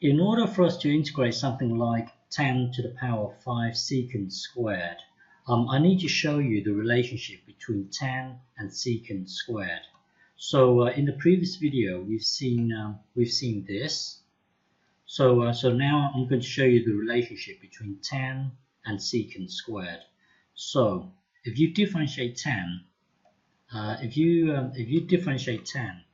In order for us to integrate something like tan to the power of 5 secant squared, I need to show you the relationship between tan and secant squared. So in the previous video, we've seen this. So now I'm going to show you the relationship between tan and secant squared. So if you differentiate tan, if you differentiate tan,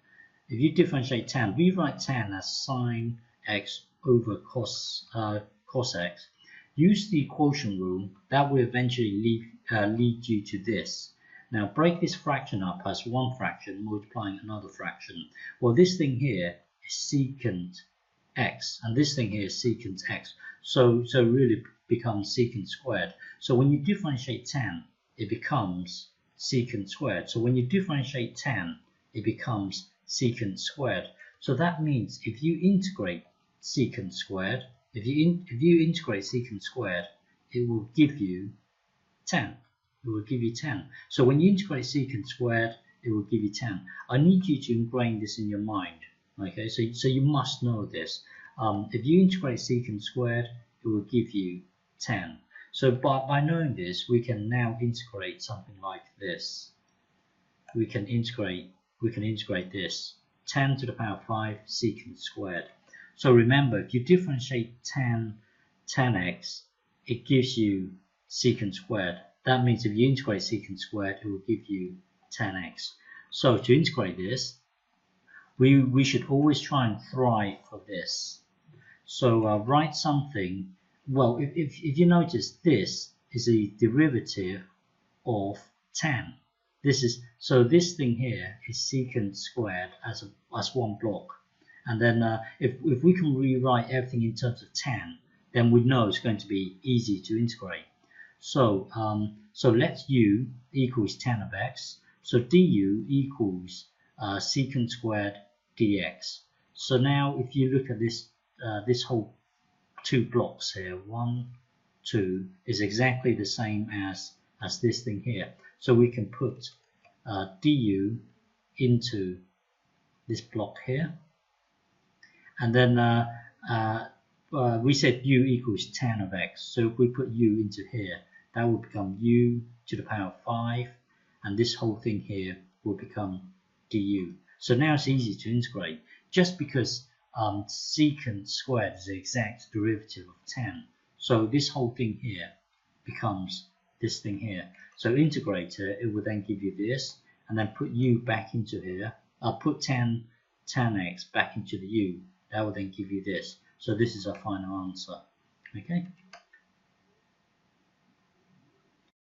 we write tan as sine x over cos x. Use the quotient rule. That will eventually lead you to this. Now break this fraction up as one fraction multiplying another fraction. Well, this thing here is secant x, and this thing here is secant x. So really becomes secant squared. So when you differentiate tan, it becomes secant squared. So when you differentiate tan, it becomes secant squared. So that means if you integrate secant squared, if you integrate secant squared, it will give you tan. It will give you tan. So when you integrate secant squared, it will give you tan. I need you to ingrain this in your mind. Okay, so you must know this. If you integrate secant squared, it will give you tan. So by knowing this, we can now integrate something like this. We can integrate this, tan to the power of 5 secant squared. So remember, if you differentiate tan x, it gives you secant squared. That means if you integrate secant squared, it will give you tan x. So to integrate this, we should always try and thrive for this. So write something. Well, if you notice, this is a derivative of tan. So this thing here is secant squared as one block. And then if we can rewrite everything in terms of tan, then we know it's going to be easy to integrate. So let u equals tan of x. So du equals secant squared dx. So now if you look at this this whole two blocks here, 1, 2, is exactly the same as this thing here. So we can put du into this block here, and then we said u equals tan of x. So if we put u into here, that will become u to the power of 5, and this whole thing here will become du. So now it's easy to integrate, just because secant squared is the exact derivative of tan. So this whole thing here becomes this thing here. So integrate it, it will then give you this, and then put u back into here. Put tan x back into the u. That will then give you this. So this is our final answer. Okay.